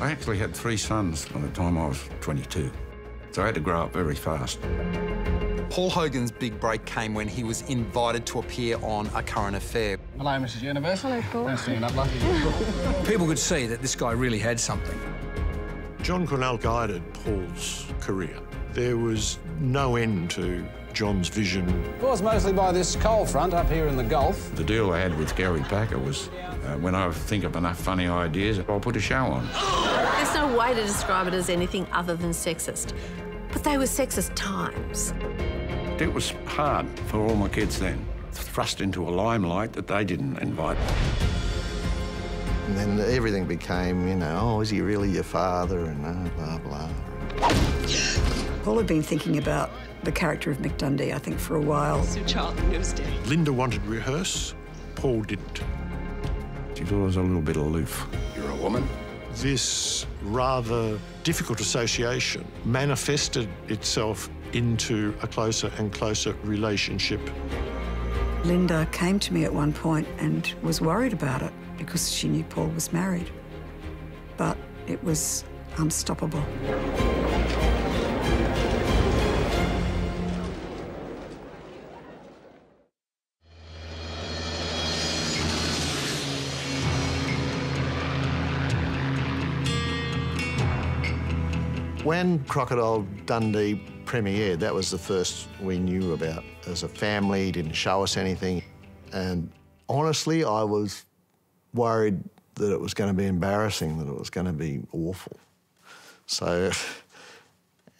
I actually had 3 sons by the time I was 22, so I had to grow up very fast. Paul Hogan's big break came when he was invited to appear on A Current Affair. Hello, Mrs. Universe. Hello, Paul. Nice seeing you, lovely. People could see that this guy really had something. John Cornell guided Paul's career. There was no end to John's vision. Caused mostly by this cold front up here in the Gulf. The deal I had with Gary Packer was when I think of enough funny ideas, I'll put a show on. There's no way to describe it as anything other than sexist. But they were sexist times. It was hard for all my kids then, thrust into a limelight that they didn't invite. And then everything became, you know, oh, is he really your father, and blah, blah. Paul had been thinking about the character of Mick Dundee, I think, for a while. So Charlton knows Dad. Linda wanted rehearse, Paul didn't. She thought I was a little bit aloof. You're a woman? This rather difficult association manifested itself into a closer and closer relationship. Linda came to me at one point and was worried about it because she knew Paul was married. But it was unstoppable. When Crocodile Dundee premiered, that was the first we knew about as a family. He didn't show us anything. And honestly, I was worried that it was going to be embarrassing, that it was going to be awful. So,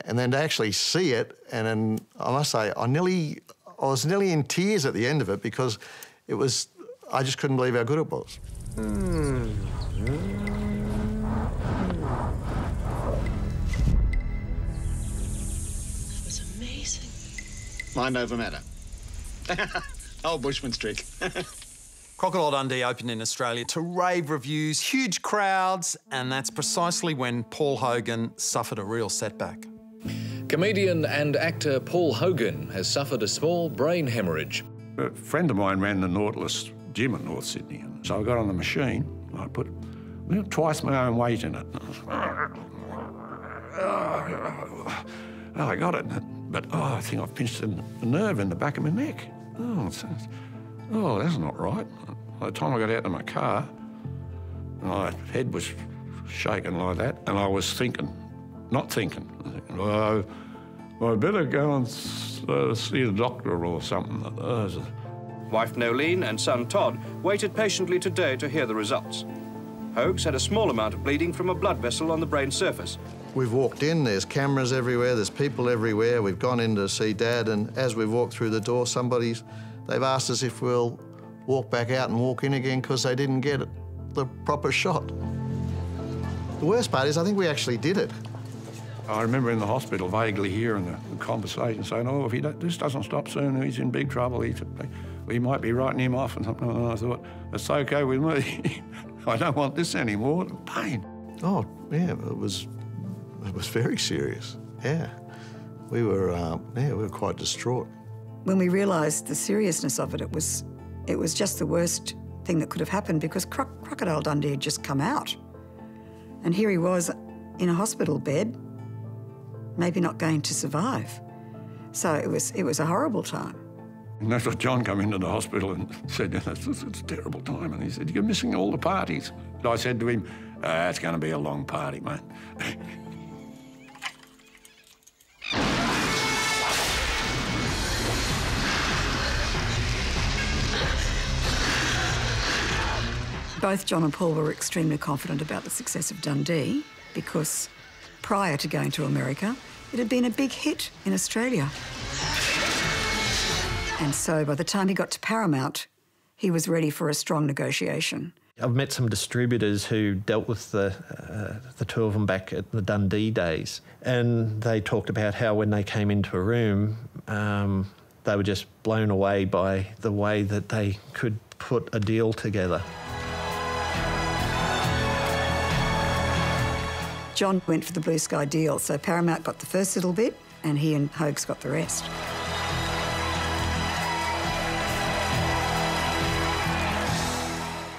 and then to actually see it, and then I must say, I was nearly in tears at the end of it because it was, I just couldn't believe how good it was. Mind over matter. Old bushman's trick. Crocodile Dundee opened in Australia to rave reviews, huge crowds, and that's precisely when Paul Hogan suffered a real setback. Comedian and actor Paul Hogan has suffered a small brain hemorrhage. A friend of mine ran the Nautilus gym in North Sydney, so I got on the machine, and I put twice my own weight in it. I got it, but I think I've pinched a nerve in the back of my neck. Oh, that's not right. By the time I got out of my car, my head was shaking like that, and I was thinking, not thinking. Well, I better go and see a doctor or something. Wife Nolene and son Todd waited patiently today to hear the results. Hogs had a small amount of bleeding from a blood vessel on the brain surface. We've walked in, there's cameras everywhere, there's people everywhere. We've gone in to see Dad, and as we've walked through the door, they've asked us if we'll walk back out and walk in again because they didn't get the proper shot. The worst part is I think we actually did it. I remember in the hospital vaguely hearing the conversation saying, oh, if this doesn't stop soon, he's in big trouble. We might be writing him off and something. And I thought, it's okay with me. I don't want this anymore. The pain. Oh, yeah, it was very serious. Yeah, we were quite distraught. When we realised the seriousness of it, it was just the worst thing that could have happened because Crocodile Dundee had just come out, and here he was in a hospital bed, maybe not going to survive. So it was a horrible time. And that's what John came into the hospital and said, it's a terrible time. And he said, you're missing all the parties. And I said to him, it's going to be a long party, mate. Both John and Paul were extremely confident about the success of Dundee because prior to going to America, it had been a big hit in Australia. And so by the time he got to Paramount, he was ready for a strong negotiation. I've met some distributors who dealt with the two of them back at the Dundee days, and they talked about how when they came into a room, they were just blown away by the way that they could put a deal together. John went for the blue sky deal, so Paramount got the first little bit and he and Hogs got the rest.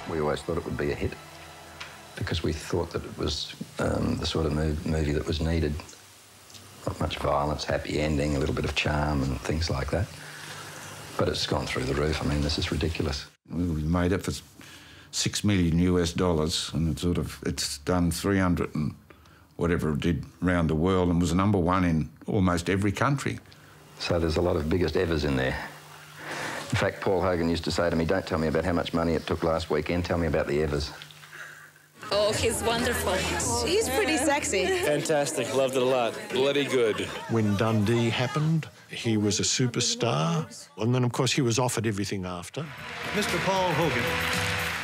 We always thought it would be a hit. because we thought that it was the sort of movie that was needed. Not much violence, happy ending, a little bit of charm and things like that. But it's gone through the roof. I mean, this is ridiculous. We made it for $6 million US, and it's done 300 and whatever it did around the world, and was #1 in almost every country. So there's a lot of biggest evers in there. In fact, Paul Hogan used to say to me, don't tell me about how much money it took last weekend, tell me about the evers. Oh, he's wonderful. He's pretty sexy. Fantastic, loved it a lot. Bloody good. When Dundee happened, he was a superstar, and then, of course, he was offered everything after. Mr. Paul Hogan.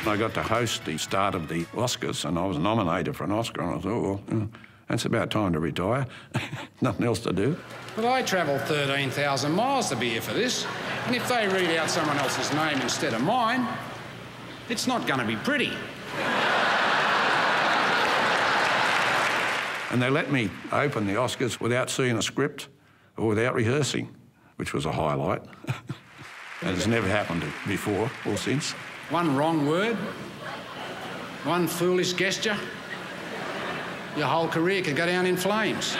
I got to host the start of the Oscars, and I was nominated for an Oscar, and I thought, well, it's about time to retire. Nothing else to do. But I travelled 13,000 miles to be here for this, and if they read out someone else's name instead of mine, it's not going to be pretty. And they let me open the Oscars without seeing a script or without rehearsing, which was a highlight. And it's never happened before or since. One wrong word, one foolish gesture, your whole career could go down in flames.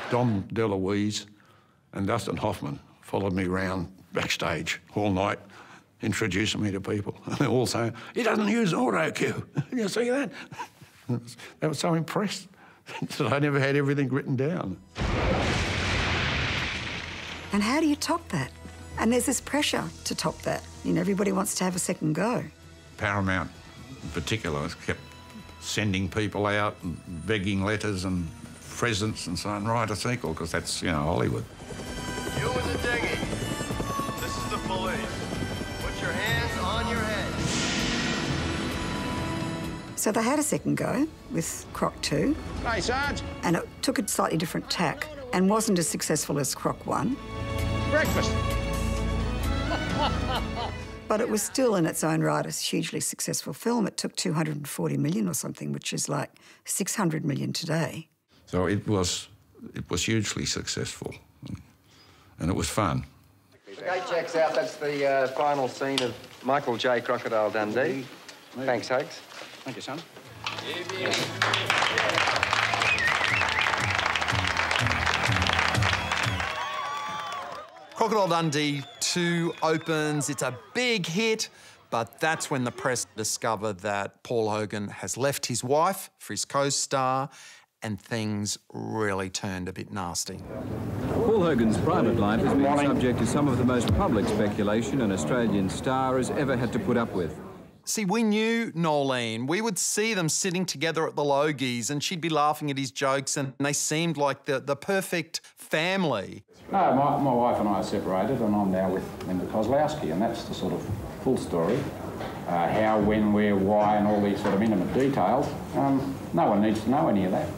Dom DeLuise and Dustin Hoffman followed me around backstage all night, introducing me to people. And they're all saying, he doesn't use auto cue. You see that? They were so impressed that I never had everything written down. And how do you top that? And there's this pressure to top that. You know, everybody wants to have a second go. Paramount, in particular, kept sending people out and begging letters and presents and saying, write a sequel, because that's, you know, Hollywood. You was a diggy. This is the police. Put your hands on your head. So they had a second go with Croc 2. Hey, Sarge. And it took a slightly different tack and wasn't as successful as Croc 1. Breakfast. But it was still in its own right a hugely successful film. It took $240 million or something, which is like $600 million today. So it was hugely successful, and it was fun. The gate checks out. That's the final scene of Michael J. Crocodile Dundee. Thanks, Hugs. Thank you, son. Crocodile Dundee 2 opens. It's a big hit, but that's when the press discover that Paul Hogan has left his wife for his co-star, and things really turned a bit nasty. Paul Hogan's private life has been subject to some of the most public speculation an Australian star has ever had to put up with. See, we knew Nolene. We would see them sitting together at the Logies and she'd be laughing at his jokes, and they seemed like the perfect family. No, my wife and I are separated, and I'm now with Linda Kozlowski, and that's the sort of full story. How, when, where, why, and all these sort of intimate details. No one needs to know any of that.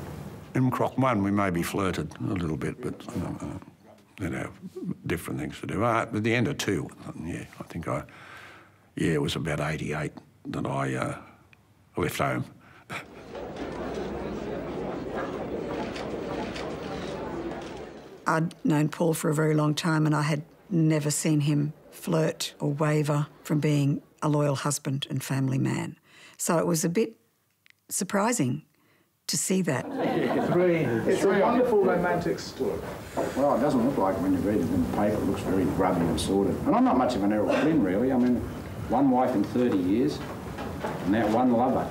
In Croc 1, we maybe flirted a little bit, but, you know, different things to do. At the end of 2, yeah, I think it was about 88 that I left home. I'd known Paul for a very long time, and I had never seen him flirt or waver from being a loyal husband and family man. So it was a bit surprising to see that. It's a wonderful romantic story. Well, it doesn't look like it when you read it in the paper. It looks very grubby and sordid. And I'm not much of an Errol Flynn, really. I mean, one wife in 30 years, and now one lover.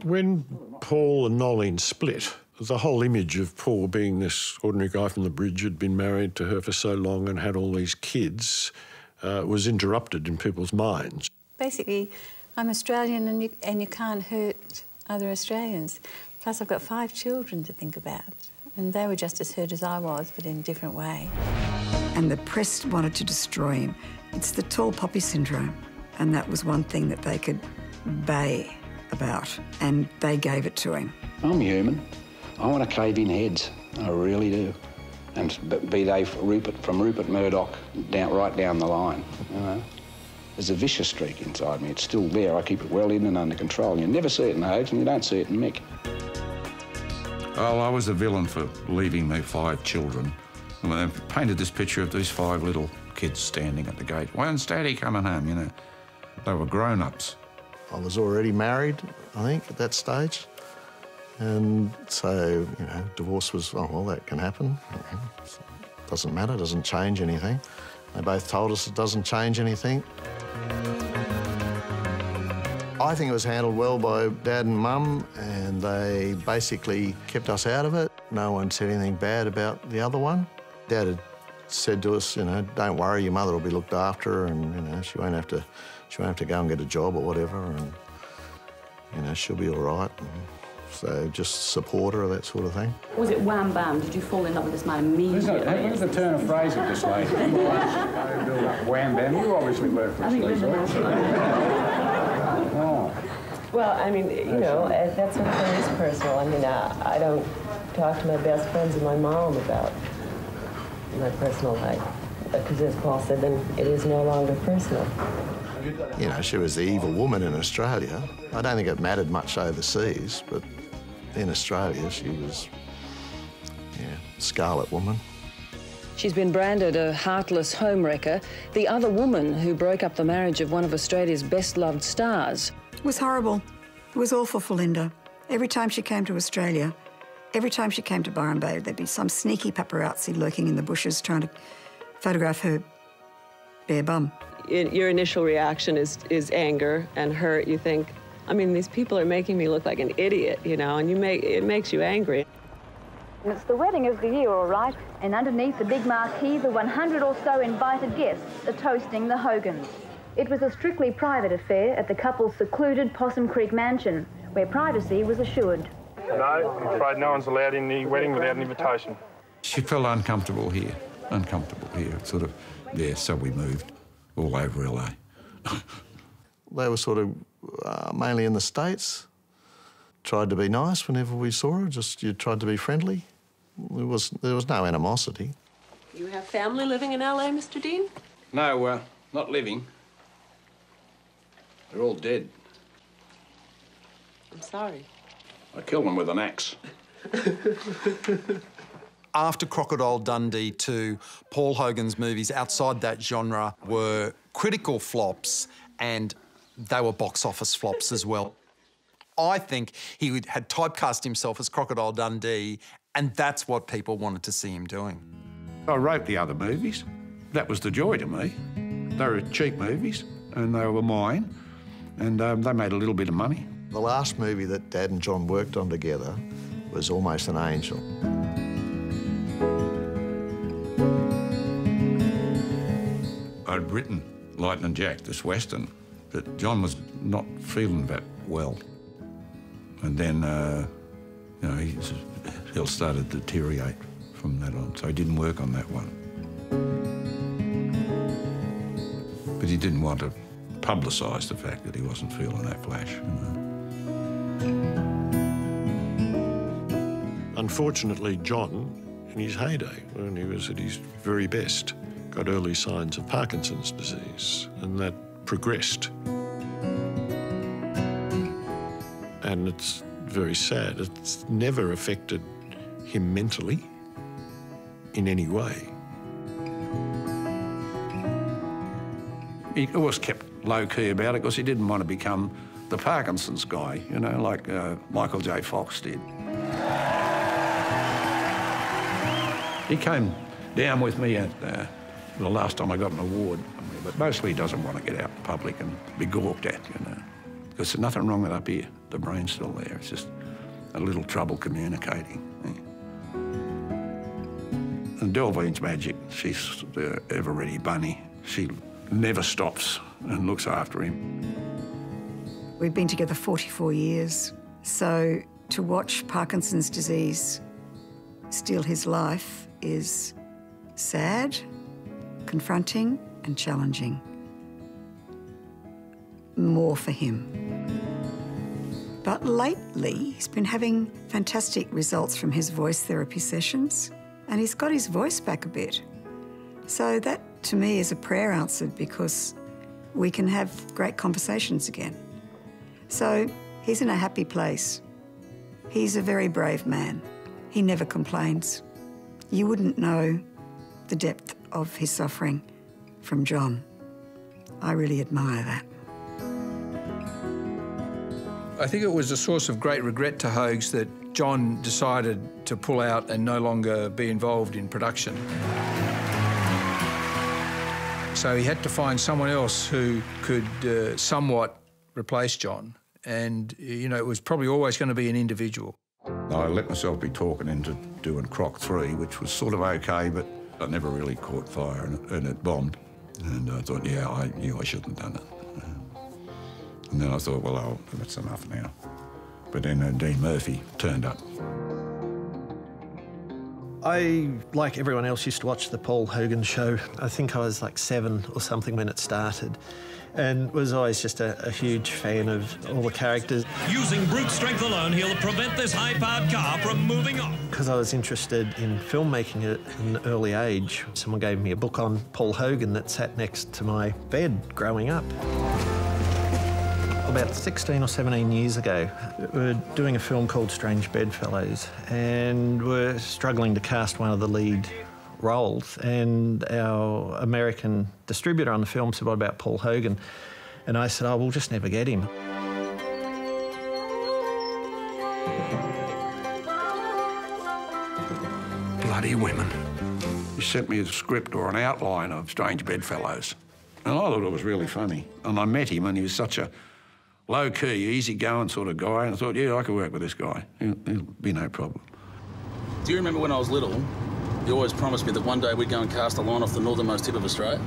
When Paul and Nolene split, the whole image of Paul being this ordinary guy from the bridge who'd been married to her for so long and had all these kids was interrupted in people's minds. Basically, I'm Australian and you can't hurt other Australians. Plus, I've got 5 children to think about, and they were just as hurt as I was, but in a different way. And the press wanted to destroy him. It's the tall poppy syndrome, and that was one thing that they could bay about, and they gave it to him. I'm human. I want to cave in heads. I really do. And be they from Rupert Murdoch right down the line, you know. There's a vicious streak inside me. It's still there. I keep it well in and under control. You never see it in Hogs, and you don't see it in Mick. Well, I was the villain for leaving me 5 children. And they painted this picture of these 5 little kids standing at the gate. When's Daddy coming home, you know? They were grown-ups. I was already married, I think, at that stage. And so, you know, divorce was, oh, well, that can happen. Doesn't matter, doesn't change anything. They both told us it doesn't change anything. I think it was handled well by Dad and Mum, and they basically kept us out of it. No one said anything bad about the other one. Dad had said to us, you know, don't worry, your mother will be looked after, and, you know, she won't have to go and get a job or whatever, and, you know, she'll be all right. And so just support her, that sort of thing. Was it wham bam? Did you fall in love with this man immediately? Where's the turn of phrase of this lady? Wham bam. You obviously work for us. Well, I mean, you know, that sort of thing is personal. I mean, I don't talk to my best friends and my mom about my personal life. Because as Paul said, then it is no longer personal. You know, she was the evil woman in Australia. I don't think it mattered much overseas, but in Australia she was, yeah, Scarlet Woman. She's been branded a heartless homewrecker, the other woman who broke up the marriage of one of Australia's best-loved stars. It was horrible. It was awful for Linda. Every time she came to Australia, every time she came to Byron Bay, there'd be some sneaky paparazzi lurking in the bushes trying to photograph her bare bum. Your initial reaction is anger and hurt. You think, I mean, these people are making me look like an idiot, you know, and it makes you angry. It's the wedding of the year, all right, and underneath the big marquee, the 100 or so invited guests are toasting the Hogans. It was a strictly private affair at the couple's secluded Possum Creek mansion, where privacy was assured. No, I'm afraid no one's allowed in the wedding without an invitation. She felt uncomfortable here, sort of, yeah, so we moved all over LA. They were sort of mainly in the States. Tried to be nice whenever we saw her, you tried to be friendly. There was no animosity. You have family living in LA, Mr. Dean? No, not living. They're all dead. I'm sorry. I killed them with an axe. After Crocodile Dundee 2, Paul Hogan's movies outside that genre were critical flops, and they were box office flops as well. I think he had typecast himself as Crocodile Dundee, and that's what people wanted to see him doing. I wrote the other movies. That was the joy to me. They were cheap movies, and they were mine, and they made a little bit of money. The last movie that Dad and John worked on together was Almost an Angel. I'd written Lightning Jack, this Western, but John was not feeling that well. And then, you know, his health started to deteriorate from that on, so he didn't work on that one. But he didn't want to publicise the fact that he wasn't feeling that flash, you know. Unfortunately, John, in his heyday, when he was at his very best, got early signs of Parkinson's disease, and that progressed. And it's very sad. It's never affected him mentally in any way. He always kept low-key about it because he didn't want to become the Parkinson's guy, you know, like Michael J. Fox did. He came down with me at the last time I got an award, but mostly he doesn't want to get out in public and be gawked at, you know, because there's nothing wrong with up here. The brain's still there. It's just a little trouble communicating. And Delvine's magic. She's the ever-ready bunny. She never stops and looks after him. We've been together 44 years, so to watch Parkinson's disease steal his life is sad, confronting and challenging. More for him. But lately, he's been having fantastic results from his voice therapy sessions, and he's got his voice back a bit. So that, to me, is a prayer answered, because we can have great conversations again. So he's in a happy place. He's a very brave man. He never complains. You wouldn't know the depth of his suffering from John. I really admire that. I think it was a source of great regret to Hogs that John decided to pull out and no longer be involved in production. So he had to find someone else who could somewhat replace John. And, you know, it was probably always going to be an individual. I let myself be talking into doing Croc 3, which was sort of OK, but I never really caught fire and it bombed. And I thought, yeah, I knew I shouldn't have done it. And then I thought, well, that's enough now. But then Dean Murphy turned up. I, like everyone else, used to watch the Paul Hogan show. I think I was like 7 or something when it started, and was always just a huge fan of all the characters. Using brute strength alone, he'll prevent this high-powered car from moving on. Because I was interested in filmmaking at an early age, someone gave me a book on Paul Hogan that sat next to my bed growing up. About 16 or 17 years ago, we were doing a film called Strange Bedfellows, and we're struggling to cast one of the lead roles, and our American distributor on the film said, what about Paul Hogan? And I said, oh, we'll just never get him. Bloody women. He sent me a script or an outline of Strange Bedfellows, and I thought it was really funny. And I met him, and he was such a low-key, easy-going sort of guy, and I thought, yeah, I could work with this guy. He'll be no problem. Do you remember when I was little, you always promised me that one day we'd go and cast a line off the northernmost tip of Australia?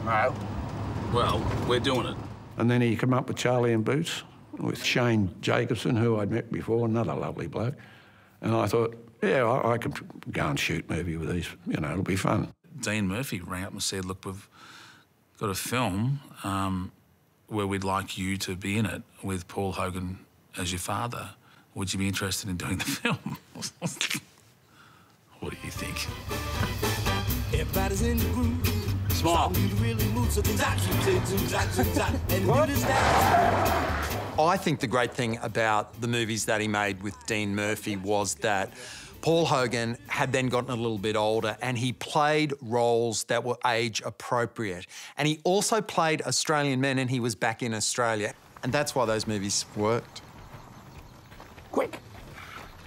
No. Well, we're doing it. And then he came up with Charlie and Boots, with Shane Jacobson, who I'd met before, another lovely bloke. And I thought, yeah, I could go and shoot a movie with these, you know, it'll be fun. Dean Murphy rang up and said, look, we've got a film where we'd like you to be in it with Paul Hogan as your father. Would you be interested in doing the film? What do you think? Everybody's in the groove. Smart. I think the great thing about the movies that he made with Dean Murphy was that Paul Hogan had then gotten a little bit older and he played roles that were age appropriate. And he also played Australian men and he was back in Australia. And that's why those movies worked. Quick.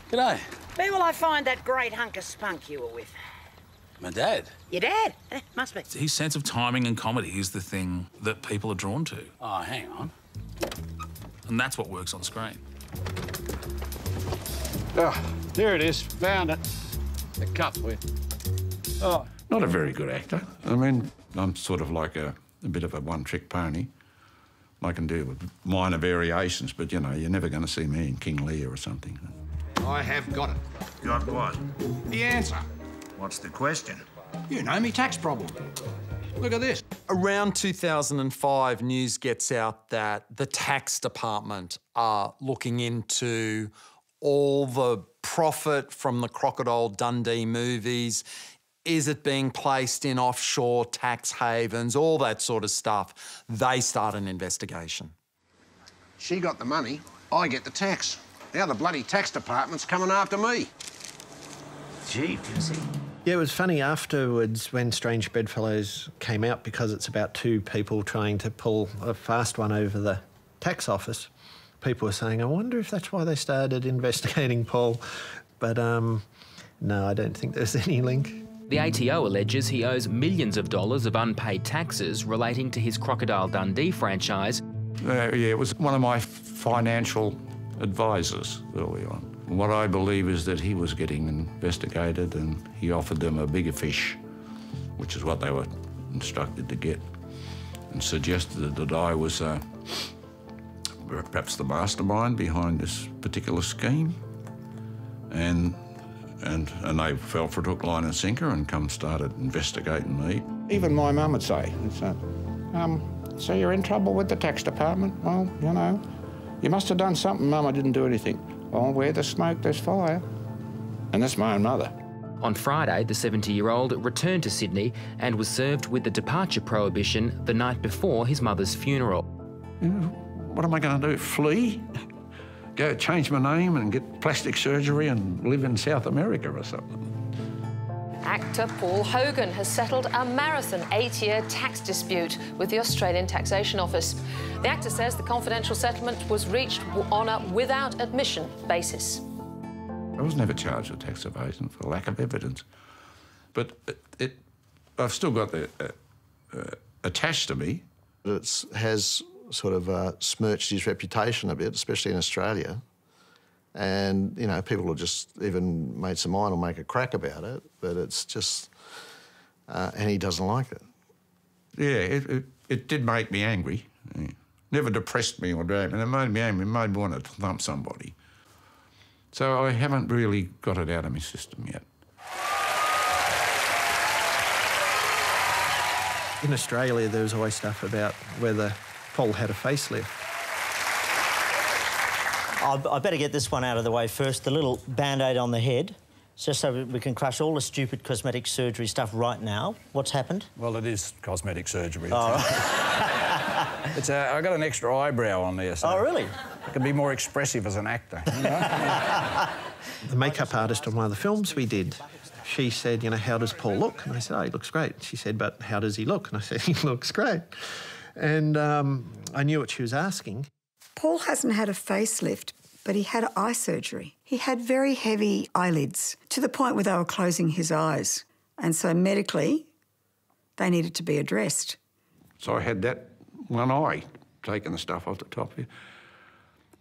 G'day. Where will I find that great hunk of spunk you were with? My dad. Your dad? Must be. His sense of timing and comedy is the thing that people are drawn to. Oh, hang on. And that's what works on screen. Oh, there it is. Found it. The cup with. Oh. Not a very good actor. I mean, I'm sort of like a bit of a one-trick pony. I can do with minor variations, but, you know, you're never going to see me in King Lear or something. I have got it. Got what? The answer. What's the question? You know me tax problem. Look at this. Around 2005, news gets out that the tax department are looking into all the profit from the Crocodile Dundee movies. Is it being placed in offshore tax havens? All that sort of stuff. They start an investigation. She got the money, I get the tax. Now the bloody tax department's coming after me. Gee, Jesse. Yeah, it was funny afterwards when Strange Bedfellows came out, because it's about two people trying to pull a fast one over the tax office. People were saying, I wonder if that's why they started investigating Paul. But, no, I don't think there's any link. The ATO alleges he owes millions of dollars of unpaid taxes relating to his Crocodile Dundee franchise. Yeah, it was one of my financial advisors early on. What I believe is that he was getting investigated and he offered them a bigger fish, which is what they were instructed to get, and suggested that I was perhaps the mastermind behind this particular scheme. And they fell for it hook, line and sinker and started investigating me. Even my mum would say, so you're in trouble with the tax department? Well, you know, you must have done something, Mum. I didn't do anything. Well, where there's smoke, there's fire. And that's my own mother. On Friday, the 70-year-old returned to Sydney and was served with the departure prohibition the night before his mother's funeral. You know, what am I going to do, flee? Go change my name and get plastic surgery and live in South America or something? Actor Paul Hogan has settled a marathon 8-year tax dispute with the Australian Taxation Office. The actor says the confidential settlement was reached on a without admission basis. I was never charged with tax evasion for lack of evidence, but I've still got the attached to me. It has sort of smirched his reputation a bit, especially in Australia. And, you know, people will just, even mates of mine will make a crack about it, but it's just, and he doesn't like it. Yeah, it did make me angry. Never depressed me or dragged me. It made me angry, it made me want to thump somebody. So I haven't really got it out of my system yet. In Australia, there was always stuff about whether Paul had a facelift. I better get this one out of the way first. The little Band-Aid on the head, just so we can crush all the stupid cosmetic surgery stuff right now. What's happened? Well, it is cosmetic surgery. Oh, right. I got an extra eyebrow on there, so... Oh, really? I can be more expressive as an actor, you know? The makeup artist on one of the films we did, she said, you know, how does Paul look? And I said, oh, he looks great. She said, but how does he look? And I said, he looks great. And I knew what she was asking. Paul hasn't had a facelift, but he had eye surgery. He had very heavy eyelids, to the point where they were closing his eyes. And so medically, they needed to be addressed. So I had that one eye, taking the stuff off the top here.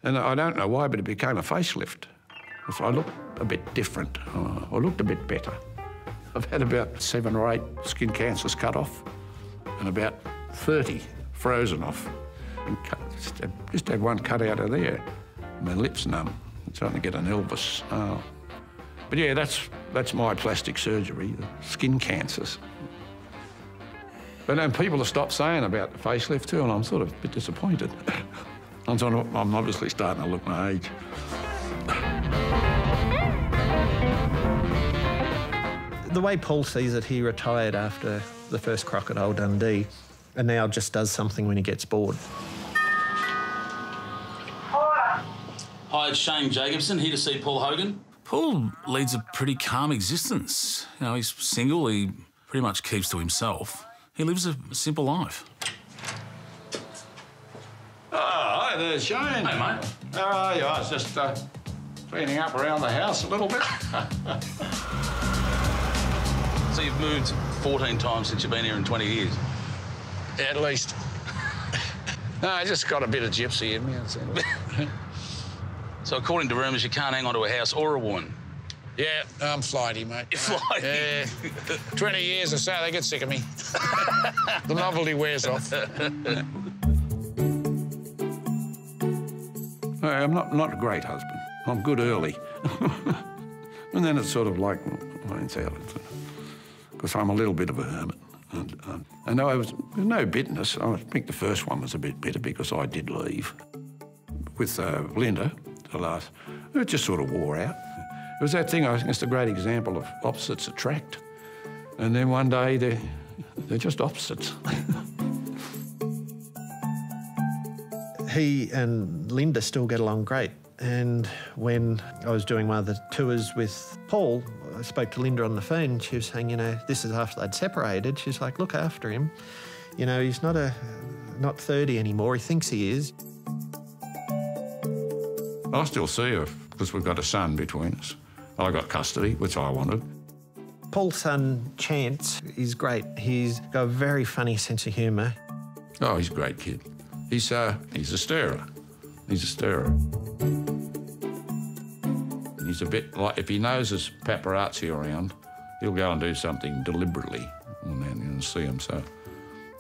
And I don't know why, but it became a facelift. So I looked a bit different. I looked a bit better. I've had about 7 or 8 skin cancers cut off and about 30 frozen off. And just had one cut out of there. My lips numb. I'm starting to get an Elvis. But yeah, that's my plastic surgery, the skin cancers. But then people have stopped saying about the facelift too, and I'm sort of a bit disappointed. I'm obviously starting to look my age. The way Paul sees it, he retired after the first Crocodile Dundee and now just does something when he gets bored. Hi, it's Shane Jacobson, here to see Paul Hogan. Paul leads a pretty calm existence. You know, he's single, he pretty much keeps to himself. He lives a simple life. Oh, hi there, Shane. Hey, mate. How are you? I was just cleaning up around the house a little bit. So you've moved 14 times since you've been here in 20 years? At least. No, I just got a bit of gypsy in me. So according to rumours, you can't hang on to a house or a woman? Yeah, I'm flighty, mate. You're flighty? Yeah. 20 years or so, they get sick of me. The novelty wears off. No, I'm not a great husband. I'm good early. And then it's sort of like, finds out. Because I'm a little bit of a hermit. And there's no bitterness. I think the first one was a bit bitter because I did leave. With Linda, it just sort of wore out. It was that thing, I think it's a great example of opposites attract. And then one day, they're just opposites. He and Linda still get along great. And when I was doing one of the tours with Paul, I spoke to Linda on the phone. She was saying, you know, this is after they'd separated. She's like, look after him. You know, he's not 30 anymore. He thinks he is. I still see her because we've got a son between us. I got custody, which I wanted. Paul's son, Chance, is great. He's got a very funny sense of humour. Oh, he's a great kid. He's a stirrer. He's a stirrer. He's a bit like, if he knows there's paparazzi around, he'll go and do something deliberately and then you'll see him. So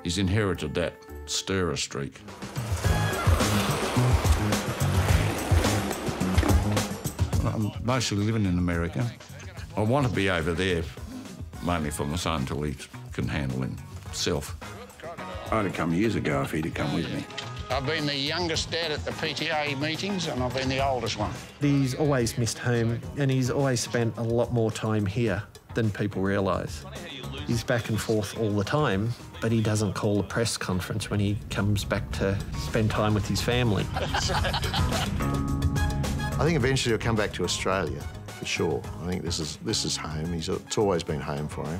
he's inherited that stirrer streak. I'm mostly living in America. I want to be over there, mainly for my son till he can handle himself. I'd have come years ago if he'd have come with me. I've been the youngest dad at the PTA meetings and I've been the oldest one. He's always missed home and he's always spent a lot more time here than people realise. He's back and forth all the time, but he doesn't call a press conference when he comes back to spend time with his family. I think eventually he'll come back to Australia for sure. I think this is home. It's always been home for him.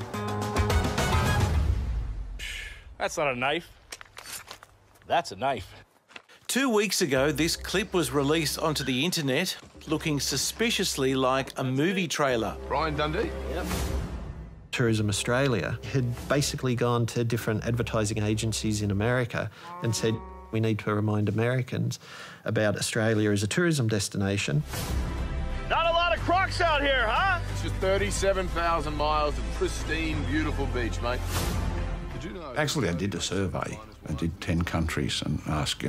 That's not a knife. That's a knife. 2 weeks ago, this clip was released onto the internet, looking suspiciously like a movie trailer. Brian Dundee? Yep. Tourism Australia had basically gone to different advertising agencies in America and said, we need to remind Americans about Australia as a tourism destination. Not a lot of crocs out here, huh? It's just 37,000 miles of pristine, beautiful beach, mate. Did you know? Actually, I did a survey. I did 10 countries and asked,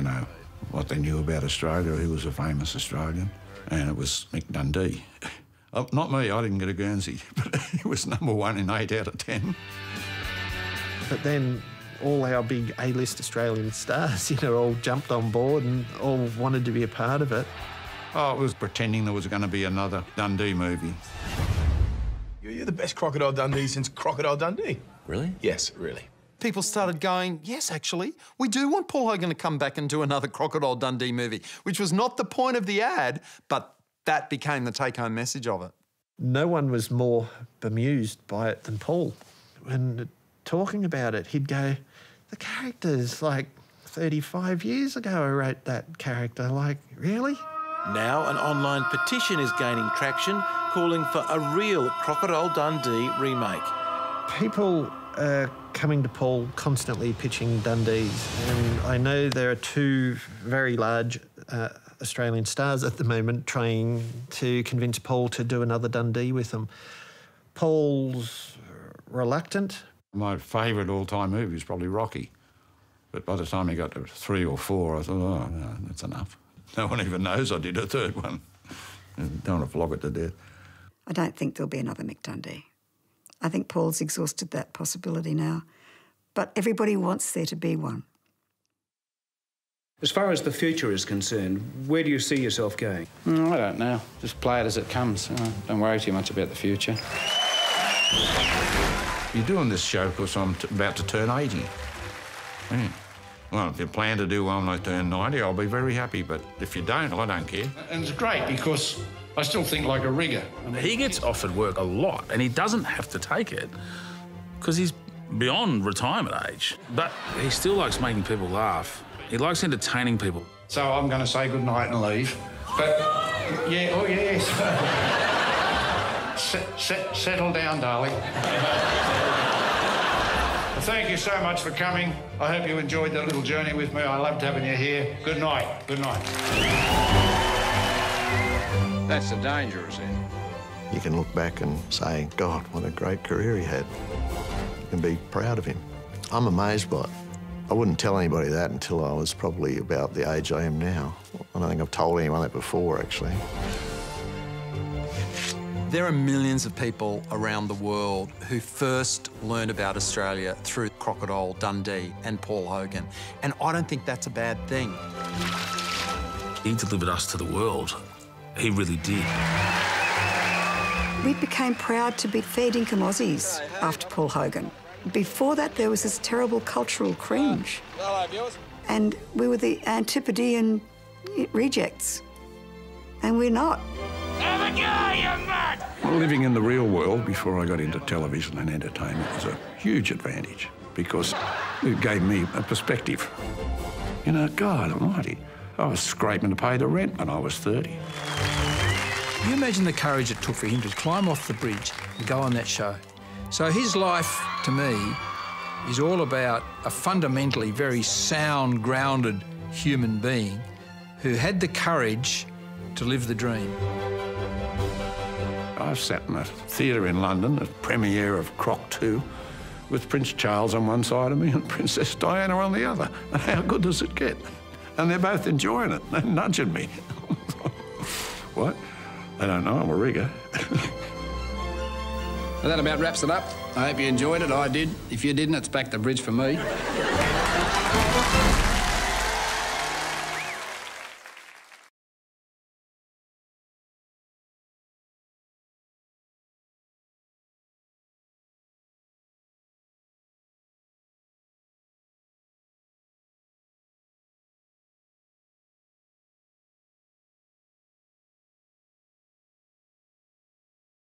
what they knew about Australia, who was a famous Australian, and it was Mick Dundee. Not me, I didn't get a Guernsey, but he was #1 in 8 out of 10. But then all our big A-list Australian stars, all jumped on board and all wanted to be a part of it. Oh, it was pretending there was going to be another Dundee movie. You're the best Crocodile Dundee since Crocodile Dundee. Really? Yes, really. People started going, yes, actually, we do want Paul Hogan to come back and do another Crocodile Dundee movie, which was not the point of the ad, but that became the take-home message of it. No one was more bemused by it than Paul. When talking about it, he'd go, the character's like 35 years ago I wrote that character. Like, really? Now an online petition is gaining traction, calling for a real Crocodile Dundee remake. People are coming to Paul constantly pitching Dundees, and I know there are 2 very large Australian stars at the moment trying to convince Paul to do another Dundee with them. Paul's reluctant. My favourite all-time movie is probably Rocky, but by the time he got to 3 or 4, I thought, oh, no, that's enough. No one even knows I did a 3rd one. I don't want to flog it to death. I don't think there'll be another Mick Dundee. I think Paul's exhausted that possibility now, but everybody wants there to be one. As far as the future is concerned, where do you see yourself going? I don't know. Just play it as it comes. Don't worry too much about the future. You're doing this show because I'm about to turn 80. Yeah. Well, if you plan to do one when I turn 90, I'll be very happy, but if you don't, I don't care. And it's great because I still think like a rigger. He gets offered work a lot and he doesn't have to take it because he's beyond retirement age. But he still likes making people laugh. He likes entertaining people. So I'm going to say goodnight and leave. But, yeah, oh, yes. Settle down, darling. Thank you so much for coming. I hope you enjoyed the little journey with me. I loved having you here. Good night. Good night. That's the dangerous end. You can look back and say, God, what a great career he had. You can be proud of him. I'm amazed by it. I wouldn't tell anybody that until I was probably about the age I am now. I don't think I've told anyone that before, actually. There are millions of people around the world who first learned about Australia through Crocodile Dundee and Paul Hogan, and I don't think that's a bad thing. He delivered us to the world. He really did. We became proud to be fair dinkum Aussies after Paul Hogan. Before that, there was this terrible cultural cringe. And we were the Antipodean rejects. And we're not. Have a go, you mutt! Living in the real world before I got into television and entertainment was a huge advantage because it gave me a perspective. God almighty, I was scraping to pay the rent when I was 30. Can you imagine the courage it took for him to climb off the bridge and go on that show? So his life, to me, is all about a fundamentally very sound, grounded human being who had the courage to live the dream. I sat in a theatre in London, the premiere of Croc 2, with Prince Charles on one side of me and Princess Diana on the other. And how good does it get? And they're both enjoying it. They're nudging me. What? They don't know I'm a rigger. Well, that about wraps it up. I hope you enjoyed it. I did. If you didn't, it's back the bridge for me.